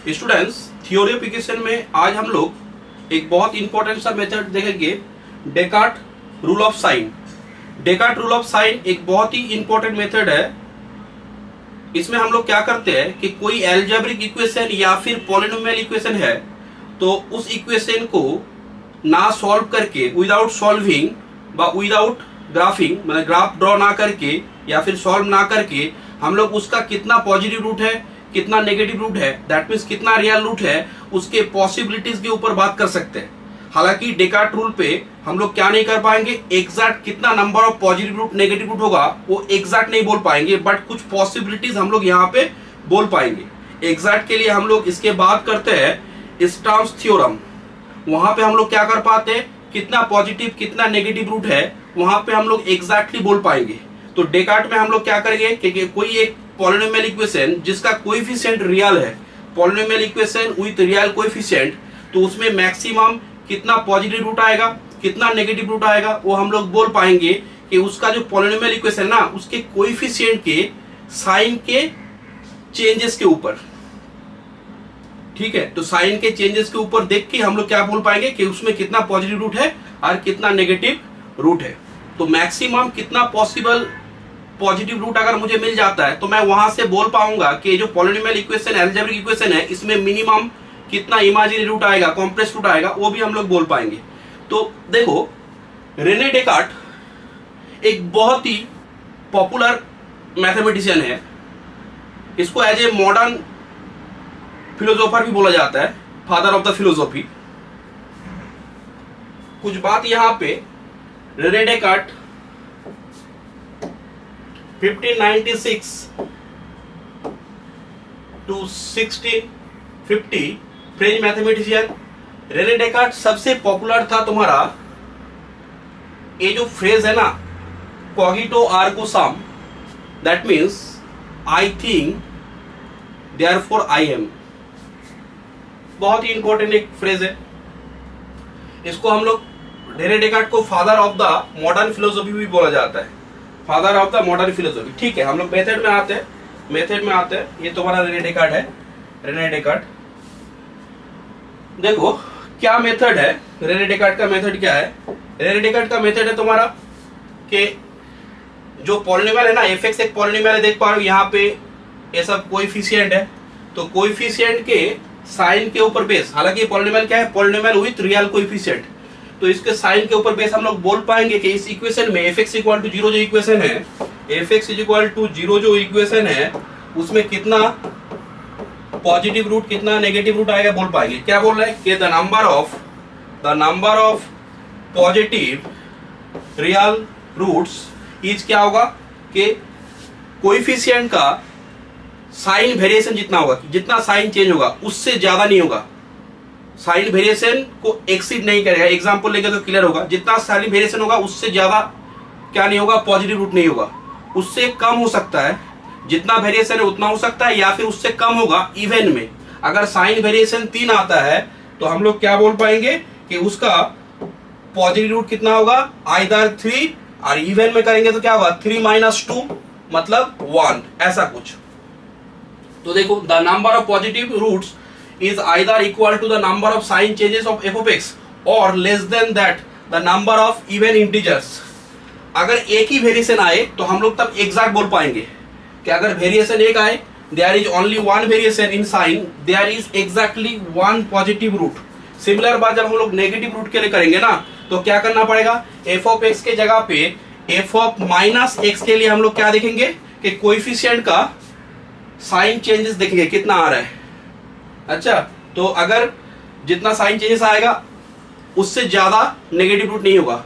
Students, theory of equation में आज हम लोग एक बहुत इंपॉर्टेंट सा मेथड देखेंगे, Descartes rule of sign. Descartes rule of sign एक बहुत ही इंपॉर्टेंट मेथड है। इसमें हम लोग क्या करते हैं कि कोई एल्जेब्रिक इक्वेशन या फिर पॉलिनोमियल इक्वेशन है तो उस इक्वेशन को ना सॉल्व करके, विदाउट सॉल्विंग व विदाउट ग्राफिंग, मतलब ग्राफ ड्रॉ ना करके या फिर सॉल्व ना करके, हम लोग उसका कितना पॉजिटिव रूट है, कितना नेगेटिव रूट है, दैट मीन्स कितना रियल रूट है, उसके पॉसिबिलिटीज के ऊपर बात कर सकते हैं। हालांकि डेकार्ट रूल पे हम लोग क्या नहीं कर पाएंगे, एग्जैक्ट कितना number of positive root negative root होगा वो एग्जैक्ट नहीं बोल पाएंगे, बट कुछ पॉसिबिलिटीज हम लोग यहाँ पे बोल पाएंगे। एग्जैक्ट के लिए हम लोग इसके बात करते हैं स्टर्म्स थ्योरम। वहां पे हम लोग क्या कर पाते हैं, कितना पॉजिटिव कितना नेगेटिव रूट है वहां पे हम लोग एग्जैक्टली बोल पाएंगे। तो डेकार्ट में हम लोग क्या करेंगे कि कोई एक पॉलिनोमियल इक्वेशन जिसका कोएफिशिएंट रियल है, polynomial equation with real coefficient, तो उसमें मैक्सिमम कितना पॉजिटिव रूट आएगा कितना नेगेटिव रूट आएगा वो हम लोग बोल पाएंगे कि उसका जो पॉलिनोमियल इक्वेशन ना उसके कोएफिशिएंट के साइन के चेंजेस के ऊपर। ठीक है, तो साइन के चेंजेस के ऊपर देख के हम लोग क्या बोल पाएंगे कि उसमें कितना पॉजिटिव रूट है और कितना नेगेटिव रूट है। तो मैक्सिमम कितना पॉसिबल पॉजिटिव रूट अगर मुझे मिल जाता है तो मैं वहां से बोल पाऊंगा कि जो पॉलिनोमियल इक्वेशन एल्जेब्रिक इक्वेशन है इसमें मिनिमम कितना इमेजिनरी रूट आएगा, कॉम्प्लेक्स रूट आएगा, वो भी हम लोग बोल पाएंगे। तो देखो, रेने डेकार्ट एक बहुत ही पॉपुलर मैथमेटिशियन है। इसको एज ए मॉडर्न फिलोसोफर भी बोला जाता है, फादर ऑफ द फिलोसॉफी। कुछ बात यहां पे, Rene Descartes 1596 to 1650 French mathematician. Rene Descartes सबसे पॉपुलर था तुम्हारा ये जो फ्रेज है ना, cogito ergo sum, that means I think therefore I am. बहुत ही इंपॉर्टेंट एक फ्रेज है। इसको हम लोग रेने डेकार्ट को father of the modern philosophy भी बोला जाता है, father of the modern philosophy. ठीक है, हम लोग मेथड में आते हैं। ये तुम्हारा रेने डेकार्ट है, रेने डेकार्ट। देखो क्या मेथड है रेने डेकार्ट का। मेथड क्या है, रेने डेकार्ट का मेथड है तुम्हारा कि जो पॉलिनोमियल है ना, एफ एक पॉलिनोमियल है, देख पा रहे हो यहाँ पे ये सब कोएफिशिएंट है, तो कोएफिशिएंट के साइन के ऊपर बेस, हालांकि पॉलिनोमियल क्या है, पॉलिनोमियल विथ रियल कोएफिशिएंट, तो इसके साइन के ऊपर बेस हम लोग बोल पाएंगे कि इस इक्वेशन में fx इक्वल टू 0 जो इक्वेशन है, fx इक्वल टू 0 जो इक्वेशन है उसमें कितना पॉजिटिव रूट कितना नेगेटिव रूट आएगा बोल पाएंगे। क्या बोल रहे हैं कि the number of positive real roots is क्या होगा कि कोएफिशिएंट का साइन वेरिएशन जितना होगा, जितना साइन चेंज होगा उससे ज्यादा नहीं होगा, साइन वेरिएशन को एक्सीड नहीं करेगा। एग्जांपल लेके तो क्लियर होगा, जितना साइन वेरिएशन होगा उससे ज्यादा क्या नहीं होगा, पॉजिटिव रूट नहीं होगा, उससे कम हो सकता है, जितना वेरिएशन है उतना हो सकता है, या फिर उससे कम होगा इवन में। अगर साइन वेरिएशन 3 आता है तो हम लोग क्या बोल पाएंगे कि उसका पॉजिटिव रूट कितना होगा, आइदर 3, और इवन में करेंगे तो क्या होगा 3 - 2 मतलब 1, ऐसा कुछ। तो देखो, the number of positive roots is either equal to the number of sign changes of f of x or less than that the number of even integers। अगर एक ही वेरिएशन आए तो हम लोग तब एग्जैक्ट बोल पाएंगे कि अगर वेरिएशन एक आए, there is only one variation in sign, there is exactly one positive root। Similar बात जब हम लोग नेगेटिव रूट के लिए करेंगे ना तो क्या करना पड़ेगा, f of x के जगह पे f of -x के लिए हम लोग क्या देखेंगे कि कोएफिशिएंट का साइन चेंजेस देखेंगे कितना आ रहा है। अच्छा, तो अगर जितना साइन चेंजेस आएगा उससे ज्यादा नेगेटिव रूट नहीं होगा।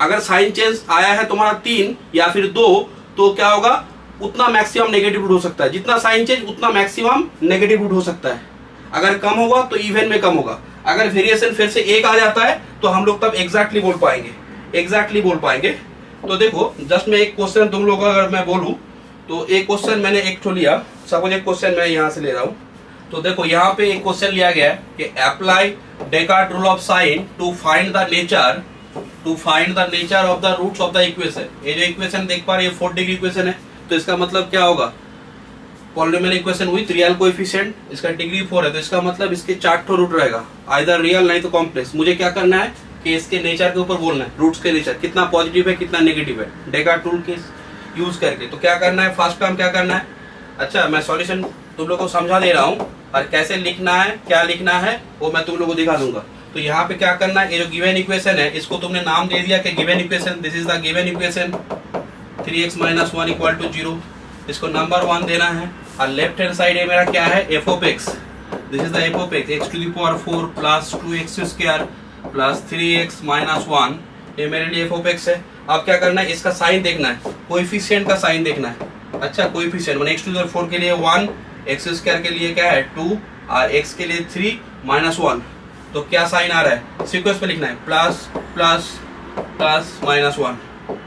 अगर साइन चेंज आया है तुम्हारा 3 या फिर 2 तो क्या होगा, उतना मैक्सिमम नेगेटिव रूट हो सकता है, जितना साइन चेंज उतना मैक्सिमम नेगेटिव रूट हो सकता है। अगर कम होगा तो इवन में कम होगा। अगर वेरिएशन फिर से 1 आ जाता है तो हम लोग तब एग्जैक्टली बोल पाएंगे। तो देखो, जस्ट मैं एक क्वेश्चन तुम लोग अगर मैं बोलूं तो एक क्वेश्चन मैंने एक तो लिया, सपोज एक क्वेश्चन मैं यहां से ले रहा हूं। तो देखो यहाँ पे एक क्वेश्चन लिया गया है कि apply Descartes rule of sign to find the nature of the roots of the equation. ये जो इक्वेशन देख पा रहे हैं 4 डिग्री इक्वेशन है, तो इसका मतलब क्या होगा, polynomial equation with real coefficient, इसका डिग्री 4 है, तो इसका मतलब इसके 4 ठो रूट रहेगा, आइदर रियल नहीं तो कॉम्प्लेक्स। मुझे क्या करना है कि इसके नेचर के ऊपर बोलना है, रूट्स के नेचर कितना पॉजिटिव है कितना नेगेटिव है, डेकार्ट रूल के यूज करके। तो क्या करना है, फर्स्ट काम क्या करना है, अच्छा मैं सॉल्यूशन तुम लोगों को समझा दे रहा हूँ, और कैसे लिखना है क्या लिखना है वो मैं तुम लोगों को दिखा दूंगा। तो यहाँ पे क्या करना है, ये जो गिवन इक्वेशन है इसको तुमने नाम दे दिया कि given equation, this is the given equation 3x - 1 = 0, इसको नंबर 1 देना है। और लेफ्ट हैंड साइड है मेरा क्या है, f of x, this is the f of x, x⁴ plus 2x² plus 3x - 1, ये मेरे लिए f of x है। अब क्या करना है, इसका साइन देखना है, कोएफिशिएंट का साइन देखना है। अच्छा कोएफिशिएंट मैंने x⁴ के लिए 1, x² के लिए क्या है 2 और x के लिए 3 - 1, तो क्या साइन आ रहा है, सीक्वेंस पे लिखना है, प्लस प्लस प्लस -1।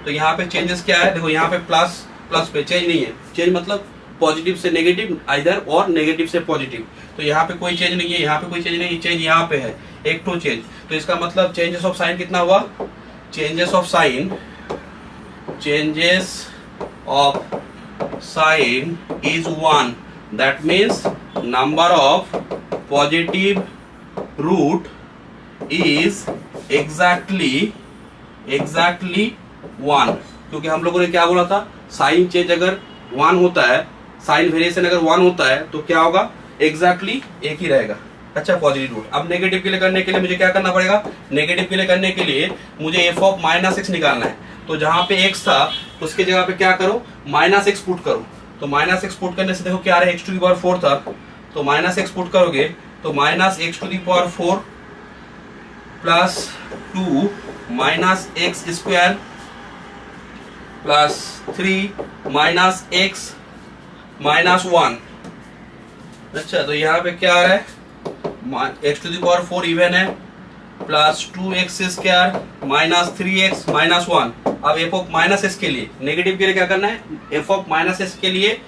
तो यहाँ पे चेंजेस क्या है, देखो यहाँ पे प्लस प्लस पे चेंज नहीं है, चेंज मतलब पॉजिटिव से नेगेटिव आइदर और नेगेटिव से पॉजिटिव, तो यहाँ पे कोई चेंज नहीं है, यहाँ पे कोई चेंज नहीं है, चेंज यहाँ पे है एक तो चेंज। तो इसका मतलब चेंजेस ऑफ साइन कितना हुआ, changes of sign, changes of sign is 1, that means number of positive root is exactly 1, क्योंकि हम लोगों ने क्या बोला था, साइन चेंज अगर 1 होता है, साइन वेरिएशन अगर 1 होता है तो क्या होगा, एग्जैक्टली एक ही रहेगा। अच्छा पॉजिटिव रूट। अब नेगेटिव के लिए करने के लिए मुझे क्या करना पड़ेगा, नेगेटिव के लिए करने के लिए मुझे f of -x निकालना है। तो जहां पे x था उसके जगह पे क्या करो, -x पुट करो। तो -x पुट करने से देखो क्या रहा है, x⁴ था, तो -x पुट करोगे तो -x⁴ plus 2 -x² plus 3 -x - 1। अच्छा तो यहाँ पे क्या आ रहा है, x⁴ इवन है, प्लस 2x² माइनस 3x - 1। अब f of -s के लिए, नेगेटिव के लिए क्या करना है, f of -s के लिए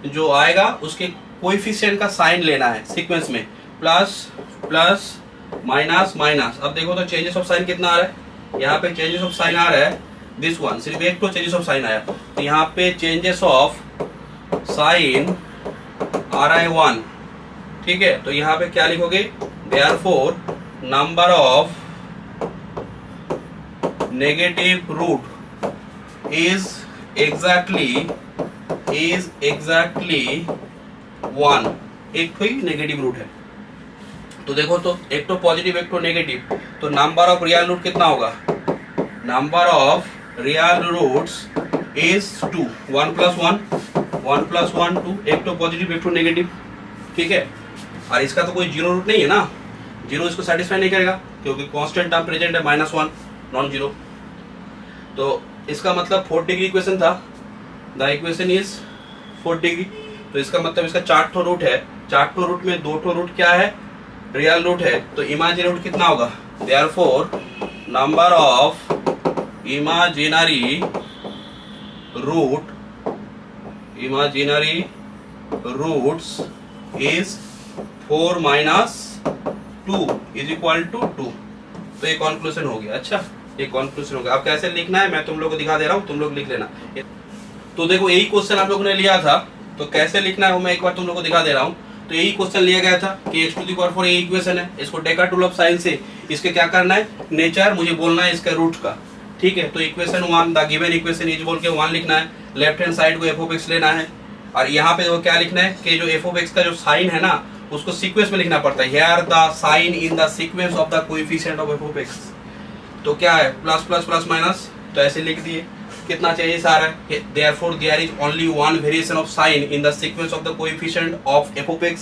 जो आएगा उसके कोएफिशिएंट का साइन लेना है सीक्वेंस में, प्लस प्लस माइनस माइनस। अब देखो तो चेंजेस ऑफ साइन कितना आ रहा है, यहाँ पे चेंजेस ऑफ साइन आ रहा है दिस वन, सिर्फ एक तो चेंजेस ऑफ साइन आया, तो यहाँ पे चेंजेस ऑफ साइन आ रहा है 1, ठीक है। तो यहाँ पे क्या लिखोगे, therefore number of negative root is exactly 1, एक तो ही नेगेटिव रूट है। तो देखो तो एक तो पॉजिटिव एक तो नेगेटिव, तो नंबर ऑफ रियल रूट कितना होगा, number of real roots is 2, 1 + 1 2, एक तो पॉजिटिव एक तो नेगेटिव, ठीक है। और इसका तो कोई जीरो रूट नहीं है ना, जीरो इसको सेटिस्फाई नहीं करेगा क्योंकि कांस्टेंट टर्म प्रेजेंट है -1 नॉन जीरो। तो इसका मतलब 4 डिग्री इक्वेशन था, द इक्वेशन इज 4 डिग्री। तो इसका मतलब इसका 4 ठो रूट है, 4 ठो रूट में 2 ठो रूट क्या है, रियल रूट है, तो इमेजिनरी रूट कितना होगा, therefore number of imaginary roots is 4 - 2 = 2। तो ये कॉन्क्लूजन हो गया। अच्छा ये कॉन्क्लूजन हो गया। अब कैसे लिखना है मैं तुम लोग को दिखा दे रहा हूँ, तुम लोग लिख लेना। तो देखो यही क्वेश्चन आप लोगों ने लिया था, तो कैसे लिखना है वो मैं एक बार तुम लोग को दिखा दे रहा हूँ। तो यही क्वेश्चन लिया गया था कि x⁴ ये इक्वेशन है, इसको डेकार्ट रूल ऑफ साइन से इसके क्या करना है, नेचर मुझे बोलना है इसका रूट का, ठीक है। तो equation 1 the given equation is बोल के 1 लिखना है, लेफ्ट हैंड साइड को f of x लेना है, और यहाँ पे वो क्या लिखना है कि जो f of x का जो साइन है ना उसको सीक्वेंस में लिखना पड़ता है, here the sign in the sequence of the coefficient of f of x। तो क्या है प्लस प्लस प्लस माइनस, तो ऐसे लिख दिए। कितना चेंजेस आ रहा है, therefore there is only one variation of sign in the sequence of the coefficient of f of x।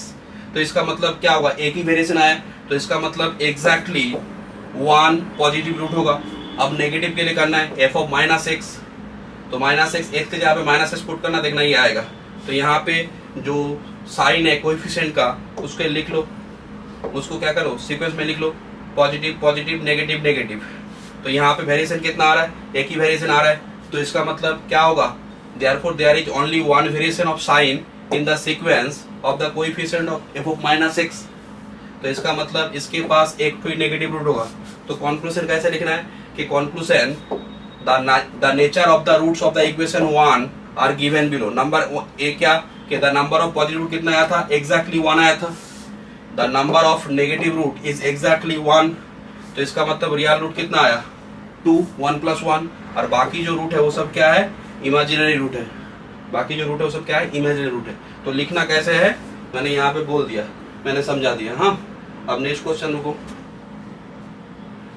तो इसका मतलब क्या होगा, एक ही वेरिएशन आया, तो इसका मतलब एग्जैक्टली 1 पॉजिटिव रूट होगा। अब नेगेटिव के लिए करना है f of -x, तो -x x के जगह पे -s पुट करना, देखना ये आएगा। तो यहाँ पे जो साइन है कोएफिशिएंट का उसके लिख लो, उसको क्या करो सीक्वेंस में लिख लो, पॉजिटिव पॉजिटिव नेगेटिव नेगेटिव। तो यहाँ पे वेरिएशन कितना आ रहा है, एक ही वेरिएशन आ रहा है, तो इसका मतलब क्या होगा, therefore there is only one variation of sign in the sequence of the coefficient of f of -x। तो इसका मतलब इसके पास एक कोई नेगेटिव रूट होगा। तो कॉन्क्लूजन कैसे लिखना है कि conclusion the nature of the roots of the equation 1 are given below. Number A क्या कि the number of positive root कितना आया था, एग्जैक्टली 1 आया था। The number of negative root is exactly 1, तो इसका मतलब रियल रूट कितना आया 2, 1 + 1, और बाकी जो रूट है वो सब क्या है, इमेजिनरी रूट है। बाकी जो रूट है वो सब क्या है, इमेजिनरी रूट है। तो लिखना कैसे है मैंने यहाँ पे बोल दिया, मैंने समझा दिया। हाँ, अब नेक्स्ट क्वेश्चन रुको।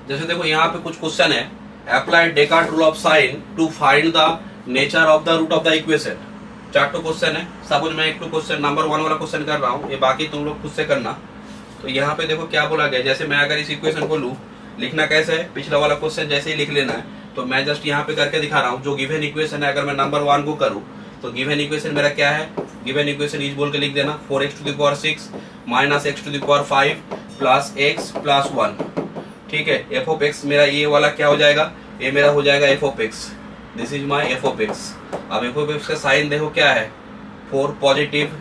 जैसे देखो यहाँ पे कुछ क्वेश्चन है, apply Descartes rule of sign to find the nature of the root of the equation. 4 question है, सपोज मैं 1 क्वेश्चन नंबर 1 वाला क्वेश्चन कर रहा हूँ, ये बाकी तुम लोग खुद से करना। तो यहाँ पे देखो क्या बोला गया, जैसे मैं अगर इस इक्वेशन को लूँ, लिखना कैसे है, पिछला वाला क्वेश्चन जैसे ही लिख लेना है। तो मैं जस्ट यहाँ पे करके दिखा रहा हूँ, जो गिवन इक्वेशन है अगर मैं नंबर 1 को करूँ तो गिवन इक्वेशन मेरा क्या है, गिवन इक्वेशन इज बोल के लिख देना 4x⁻6 - x⁵ plus x plus 1। ठीक है, एफ ऑफ एक्स मेरा ये वाला क्या हो जाएगा, ये मेरा हो जाएगा F of x. This is my F of x. अब एफ ऑफ एक्स का साइन देखो क्या है, 4 पॉजिटिव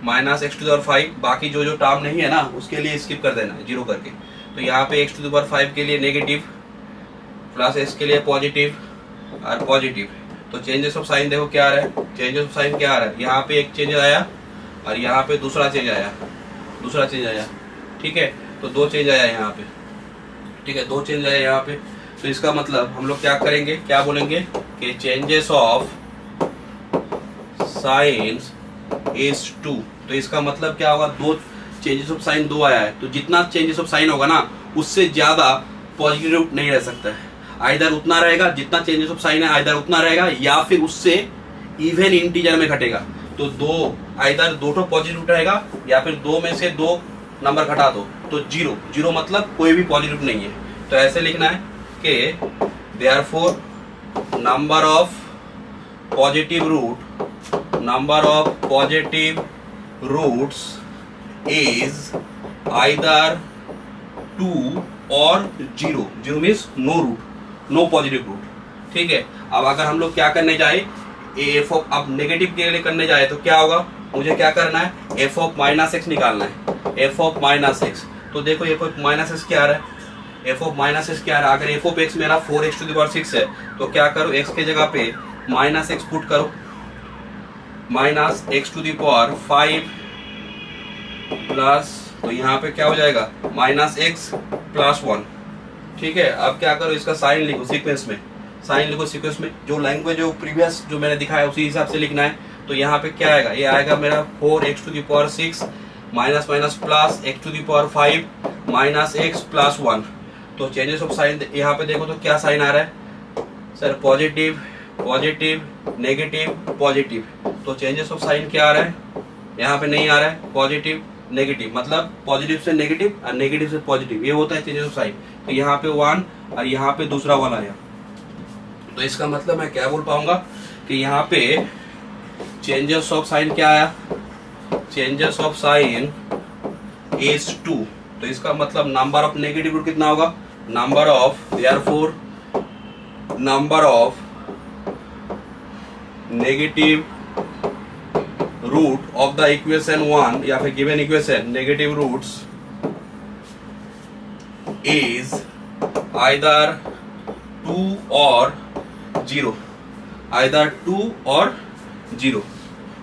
माइनस x⁵। बाकी जो जो टर्म नहीं है ना उसके लिए स्किप कर देना है 0 करके। तो यहाँ पे x⁵ के लिए नेगेटिव प्लस x के लिए पॉजिटिव और पॉजिटिव। तो चेंजेस ऑफ साइन देखो क्या आ रहा है, चेंजेस ऑफ साइन क्या आ रहा है, यहाँ पे एक चेंज आया और यहाँ पे दूसरा चेंज आया, दूसरा चेंज आया। ठीक है, तो 2 चेंज आया यहाँ पे। ठीक है, 2 चेंज आया यहाँ पे। तो इसका मतलब हम लोग क्या करेंगे, क्या बोलेंगे कि चेंजेस ऑफ साइंस इज 2। तो इसका मतलब क्या होगा, 2 चेंजेस ऑफ साइन 2 आया है, तो जितना चेंजेस ऑफ साइन होगा ना उससे ज्यादा पॉजिटिव रूट नहीं रह सकता है। आइदर उतना रहेगा, जितना चेंजेस ऑफ साइन है आइदर उतना रहेगा, या फिर उससे इवन इंटीजर में घटेगा। तो 2 आइदर 2 पॉजिटिव रूट रहेगा, या फिर 2 में से 2 नंबर घटा दो तो 0। 0 मतलब कोई भी पॉजिटिव रूट नहीं है। तो ऐसे लिखना है कि therefore number of positive roots is either 2 और 0। 0 means no root, no positive root. ठीक है, अब अगर हम लोग क्या करने जाए, एफ ऑफ, अब नेगेटिव के लिए करने जाए तो क्या होगा, मुझे क्या करना है, एफ ऑफ -x निकालना है, एफ ऑफ -x। तो देखो एफ ऑफ -x क्या आ रहा है, एफ ऑफ -x क्या आ रहा है, अगर एफ ऑफ x मेरा 4x⁻6 है तो क्या करो, x के जगह पे -x पुट करो, -x⁵ प्लस, तो यहाँ पे क्या हो जाएगा -x प्लस 1। ठीक है, अब क्या करो, इसका साइन लिखो सीक्वेंस में, साइन लिखो सीक्वेंस में, जो लैंग्वेज जो प्रीवियस जो मैंने दिखाया उसी हिसाब से लिखना है। तो यहाँ पे क्या आएगा, ये आएगा मेरा 4x⁻6 minus minus plus x⁵ minus x plus 1। तो चेंजेस ऑफ साइन यहाँ पे देखो तो क्या साइन आ रहा है sir, positive positive negative positive. तो चेंजेस ऑफ साइन क्या आ रहा है, यहाँ पे नहीं आ रहा है, पॉजिटिव नेगेटिव, मतलब पॉजिटिव से नेगेटिव और नेगेटिव से पॉजिटिव, ये होता है चेंजेस ऑफ साइन। तो यहाँ पे 1 और यहाँ पे दूसरा वाला आया। तो इसका मतलब मैं क्या बोल पाऊंगा कि यहाँ पे चेंजेस ऑफ साइन क्या आया, चेंजेस ऑफ साइन इज 2। तो इसका मतलब नंबर ऑफ नेगेटिव रूट कितना होगा, number of, therefore number of negative root of the equation 1 या फिर given equation negative roots is either 2 और 0, आइदर 2 और 0।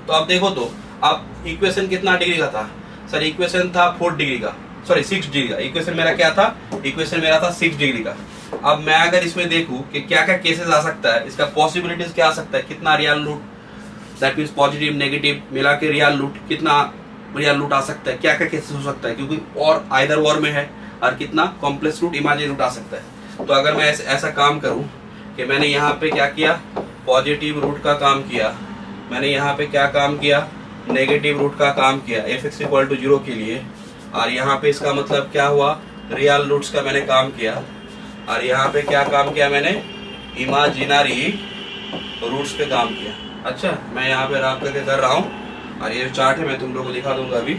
तो अब देखो तो अब इक्वेशन कितना डिग्री का था सर, इक्वेशन था 4 डिग्री का, सॉरी 6 डिग्री का। इक्वेशन मेरा क्या था, इक्वेशन मेरा था 6 डिग्री का। अब मैं अगर इसमें देखूं कि क्या क्या केसेस आ सकता है, इसका पॉसिबिलिटीज क्या आ सकता है, कितना real root, that means positive negative मिला के रियल रूट, कितना रियल रूट आ सकता है, क्या क्या केसेस हो सकता है, क्योंकि और आइदर और में है, और कितना कॉम्प्लेक्स रूट इमेजिनरी रूट आ सकता है। तो अगर मैं ऐसा काम करूं कि मैंने यहाँ पे क्या किया, पॉजिटिव रूट का काम किया, मैंने यहाँ पे क्या काम किया, नेगेटिव रूट का काम किया f(x=0) के लिए, और यहाँ पे इसका मतलब क्या हुआ, रियल रूट्स का मैंने काम किया, और यहाँ पे क्या काम किया मैंने, इमेजिनरी रूट्स पे काम किया। अच्छा, मैं यहाँ पे रब करके कर रहा हूँ, और ये चार्ट है मैं तुम लोग को दिखा दूंगा अभी।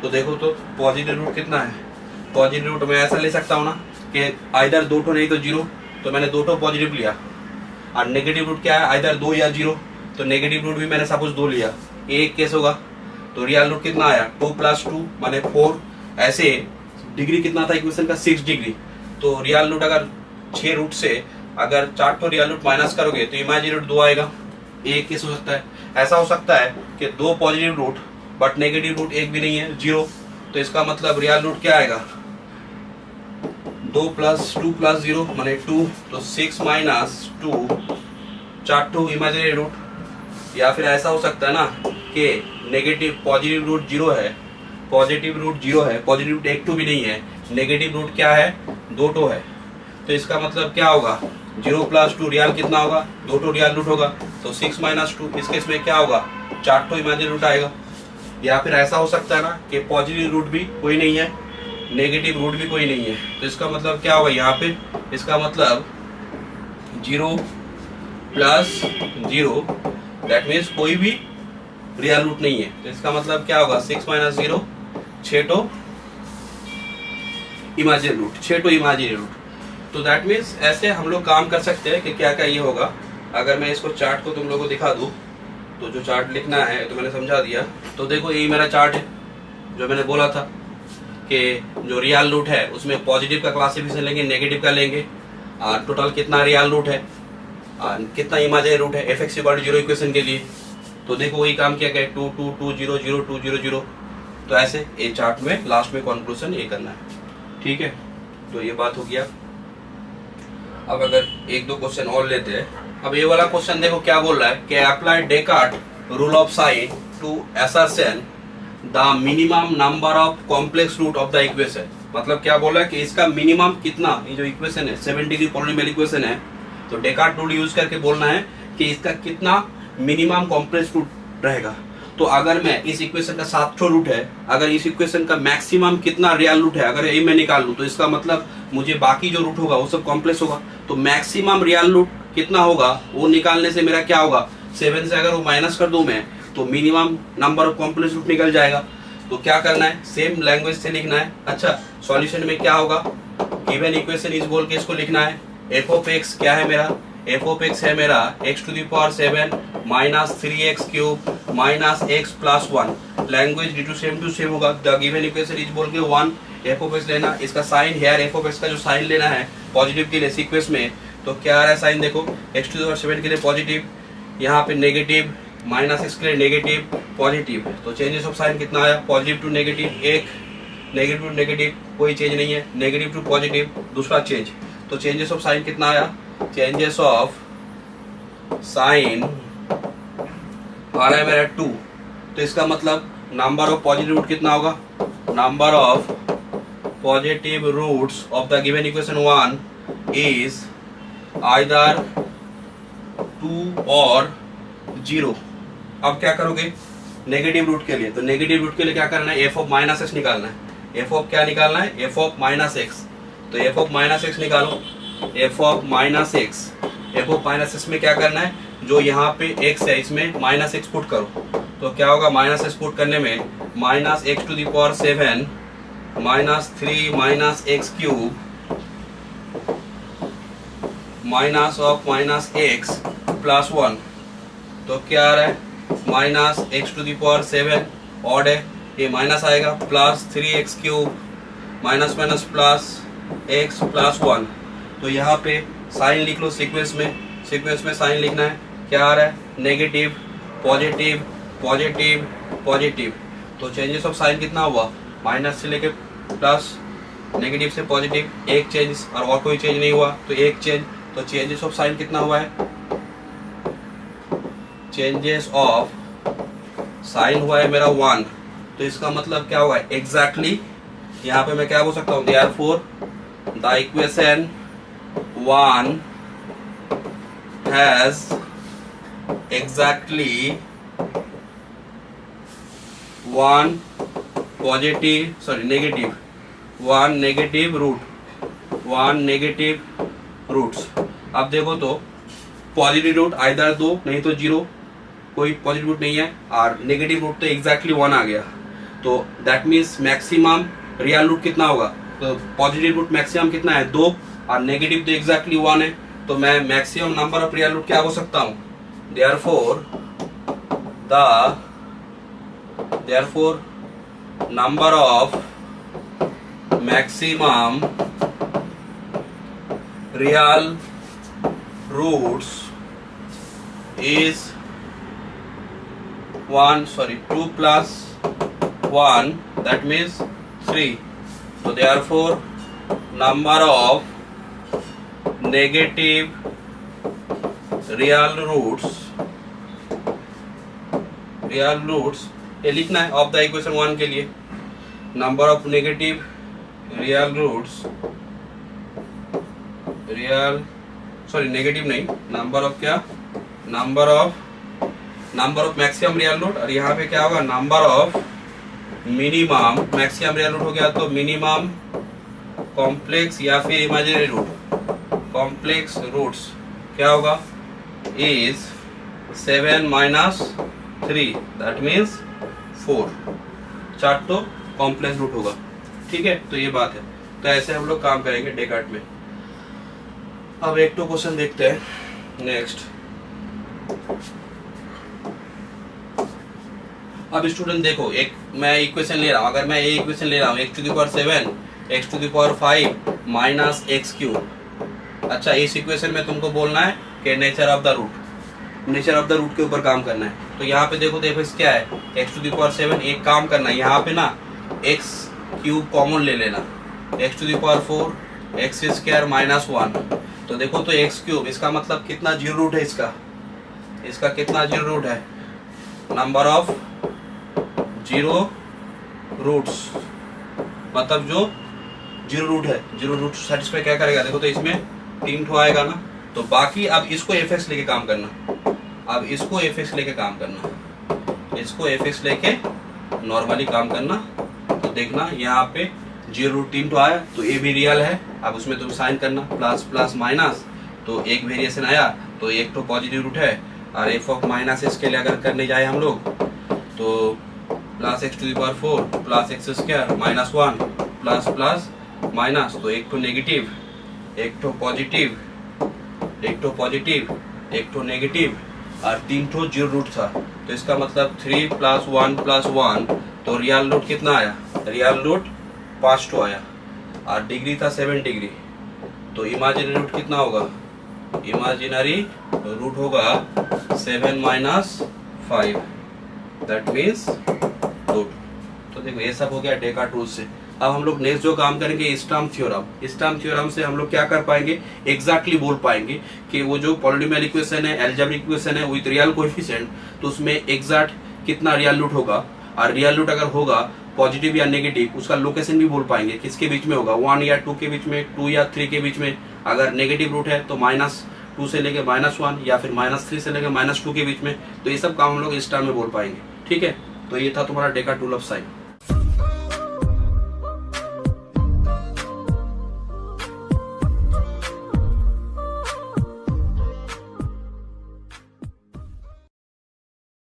तो देखो तो पॉजिटिव रूट कितना है, पॉजिटिव रूट मैं ऐसा ले सकता हूँ ना कि आइदर 2 नहीं तो 0, तो मैंने 2 पॉजिटिव लिया। और नेगेटिव रूट क्या है, आइदर 2 या 0, तो नेगेटिव रूट भी मैंने सपोज 2 लिया, एक केस होगा। तो रियल रूट कितना आया, 2 + 2 माने 4। ऐसे डिग्री कितना था इक्वेशन का, 6 डिग्री। तो रियल रूट अगर 6 रूट से अगर 4 तो रियल रूट माइनस करोगे तो इमेजिनरी रूट 2 आएगा। एक केस हो सकता है। ऐसा हो सकता है कि दो positive root but negative root एक भी नहीं है, 0। तो इसका मतलब रियल रूट क्या आएगा, 2 + 2 + 0 माने 2, तो 6 - 2, 4 2 इमेजिनरी रूट। या फिर ऐसा हो सकता है ना कि नेगेटिव पॉजिटिव रूट 0 है, पॉजिटिव रूट 0 है, पॉजिटिव रूट 1 2 भी नहीं है, नेगेटिव रूट क्या है, 2 2 है। तो इसका मतलब क्या होगा, 0 + 2 रियल कितना होगा, 2 2 रियल रूट होगा। तो 6 - 2 इस केस में क्या होगा, 4 2 इमेजिनरी रूट आएगा। या फिर ऐसा हो सकता है ना कि पॉजिटिव रूट भी कोई नहीं है, नेगेटिव रूट भी कोई नहीं है। तो इसका मतलब क्या होगा यहाँ पे, इसका मतलब 0 + 0 दैट मीन्स कोई भी रियल रूट नहीं है। तो इसका मतलब क्या होगा, 6 - 0 6 तो इमेजिनरी रूट, 6 तो इमेजिनरी रूट। तो दैट मीन्स ऐसे हम लोग काम कर सकते हैं कि क्या क्या ये होगा। अगर मैं इसको चार्ट को तुम लोगों को दिखा दूँ, तो जो चार्ट लिखना है तो मैंने समझा दिया। तो देखो यही मेरा चार्ट है, जो मैंने बोला था कि जो रियल रूट है उसमें पॉजिटिव का क्लासिफिकेशन लेंगे, नेगेटिव का लेंगे, और टोटल कितना रियल रूट है और कितना इमेजिनरी रूट है f(x = 0) इक्वेशन के लिए। तो देखो वही काम किया गया, 2 2 2 0 0 2 0 0। तो ऐसे ये चार्ट में लास्ट में कंक्लूजन ये करना है, ठीक है। तो ये बात हो गया। अब अगर एक दो क्वेश्चन और लेते हैं। अब ये वाला क्वेश्चन देखो क्या बोल रहा है कि apply Descartes rule of sign to assertion the minimum number of complex root of the equation. मतलब क्या बोल रहा है कि इसका मिनिमम कितना, ये जो इक्वेशन है 7 डिग्री पॉलिनोमियल इक्वेशन है, तो डेकार्ट रूल यूज करके बोलना है कि इसका कितना मिनिमम कॉम्प्लेक्स रूट रहेगा। तो अगर मैं इस इक्वेशन का 7 रूट है, अगर इस इक्वेशन का मैक्सिमम कितना रियल रूट है अगर ये मैं निकाल लूँ, तो इसका मतलब मुझे बाकी जो रूट होगा वो सब कॉम्प्लेक्स होगा। तो मैक्सिमम रियल रूट कितना होगा वो निकालने से मेरा क्या होगा, 7 से अगर वो माइनस कर दूं मैं, तो minimum number of complex root निकल जाएगा। तो क्या करना है, सेम लैंग्वेज से लिखना है। अच्छा, सॉल्यूशन में क्या होगा, गिवन इक्वेशन इस बोल के इसको लिखना है। f(x) क्या है मेरा, f(x) है मेरा x⁴ minus 3x³ minus x + 1। लैंग्वेज डी टू सेम होगा। द गिवन इक्वेशन इज बोल के 1 f(x) लेना, इसका साइन हेयर f(x) का जो साइन लेना है पॉजिटिव के लिए सीक्वेंस में, तो क्या आ रहा है साइन देखो, x⁴ के लिए पॉजिटिव, यहाँ पे नेगेटिव, -x के लिए नेगेटिव, पॉजिटिव। तो चेंजेस ऑफ साइन कितना आया, पॉजिटिव टू नेगेटिव, एक नेगेटिव टू नेगेटिव कोई चेंज नहीं है, नेगेटिव टू पॉजिटिव दूसरा चेंज। तो चेंजेस ऑफ साइन कितना आया, चेंजेस ऑफ साइन आ रहा है मेरा 2। तो इसका मतलब नंबर ऑफ पॉजिटिव रूट कितना होगा, number of positive roots of the given equation 1 is either 2 और 0। अब क्या करोगे नेगेटिव रूट के लिए, तो नेगेटिव रूट के लिए क्या करना है, f(-x) निकालना है। f क्या निकालना है, f(-x). तो f(-x) निकालो, f(-x). f(-x) में क्या करना है, जो यहाँ पे x है इसमें -x पुट करो। तो क्या होगा, -x पुट करने में -x⁴ -3 -x³ minus of -x + 1। तो क्या आ रहा है, -x⁴ ऑड है, ये माइनस आएगा, +3x³ minus minus plus x + 1। तो यहाँ पे साइन लिख लो सीक्वेंस में साइन लिखना है। क्या आ रहा है, नेगेटिव पॉजिटिव पॉजिटिव पॉजिटिव। तो चेंजेस ऑफ साइन कितना हुआ, माइनस से लेके प्लस, नेगेटिव से पॉजिटिव, एक चेंज और कोई चेंज नहीं हुआ, तो एक चेंज। तो चेंजेस ऑफ साइन कितना हुआ है, चेंजेस ऑफ साइन हुआ है मेरा 1। तो इसका मतलब क्या हुआ है, एग्जैक्टली यहाँ पे मैं क्या बोल सकता हूँ, therefore the equation 1 has exactly 1 negative roots. अब देखो तो पॉजिटिव रूट आइदर 2 नहीं तो 0, कोई पॉजिटिव रूट नहीं है, और नेगेटिव रूट तो एग्जैक्टली 1 आ गया। तो that means maximum real root कितना होगा, तो पॉजिटिव रूट मैक्सिमम कितना है 2 और नेगेटिव तो एग्जैक्टली 1 है। तो मैं maximum number of real root क्या हो सकता हूँ, therefore number of maximum real roots is 2 plus 1, that means 3. So therefore number of negative real roots ये लिखना है ऑफ द इक्वेशन 1 के लिए। Number of negative real roots, negative नहीं, नंबर ऑफ क्या, number of maximum real root, और यहाँ पे क्या होगा number of minimum, maximum real root हो गया तो मिनिमम कॉम्प्लेक्स या फिर इमेजिनरी रूट, कॉम्प्लेक्स रूट्स क्या होगा इज 7 minus 3, दैट मीन्स 4, 4 तो कॉम्प्लेक्स रूट होगा। ठीक है, तो ये बात है। तो ऐसे हम लोग काम करेंगे डेकार्ट में। अब एक तो क्वेश्चन देखते हैं नेक्स्ट। अब स्टूडेंट देखो, एक मैं इक्वेशन ले रहा हूँ, अगर मैं ये इक्वेशन ले रहा हूँ x⁴ x⁴ माइनस x³। अच्छा, इस इक्वेशन में तुमको बोलना है कि नेचर ऑफ द रूट के ऊपर काम करना है। तो यहाँ पे देखो तो f क्या है, x⁴ एक काम करना है, यहाँ पे ना x³ कॉमन ले लेना, x⁴ x² माइनस 1। तो देखो तो x³, इसका मतलब कितना जीरो रूट है, इसका कितना जीरो रूट है, नंबर ऑफ जीरो रूट्स, मतलब जो जीरो रूट है, जीरो रूट सेटिस्फाई क्या करेगा, देखो तो इसमें 3 ठो आएगा ना। तो बाकी अब इसको f(x) लेके काम करना, अब इसको f(x) लेके काम करना, इसको f(x) लेके नॉर्मली काम करना। तो देखना यहाँ पे जीरो रूट 3 ठो आया, तो ए भी रियल है। अब उसमें तुम साइन करना प्लस प्लस माइनस, तो एक वेरिएशन आया तो एक तो पॉजिटिव रूट है, और f ऑफ माइनस इसके लिए अगर करने जाए हम लोग तो plus x⁴ plus x² minus 1 plus plus minus, तो एक तो नेगेटिव, एक तो पॉजिटिव, एक तो नेगेटिव, और 3 ठो जीरो रूट था। तो इसका मतलब 3 + 1 + 1, तो रियल रूट कितना आया, रियल रूट 5 ठो आया, और डिग्री था 7 डिग्री। तो इमेजिनरी रूट कितना होगा, इमेजिनरी रूट होगा 7 - 5, दैट मीन्स 2। तो देखो ये सब हो गया डेकार्ट रूल से। अब हम लोग नेक्स्ट जो काम करेंगे स्टर्म थ्योरम से हम लोग क्या कर पाएंगे, एग्जैक्टली बोल पाएंगे कि वो जो पॉलिनोमियल इक्वेशन है, अलजेब्रिक इक्वेशन है विद रियल कोएफिशिएंट, तो उसमें एग्जैक्ट कितना रियल रूट होगा, और रियल रूट अगर होगा पॉजिटिव या नेगेटिव, उसका लोकेशन भी बोल पाएंगे, किसके बीच में होगा, 1 या 2 के बीच में, 2 या 3 के बीच में। अगर नेगेटिव रूट है तो -2 से लेके -1, या फिर -3 से लेके -2 के बीच में। तो ये सब काम हम लोग इस टर्म में बोल पाएंगे। ठीक है, तो ये था तुम्हारा डेकार्ट रूल ऑफ साइन।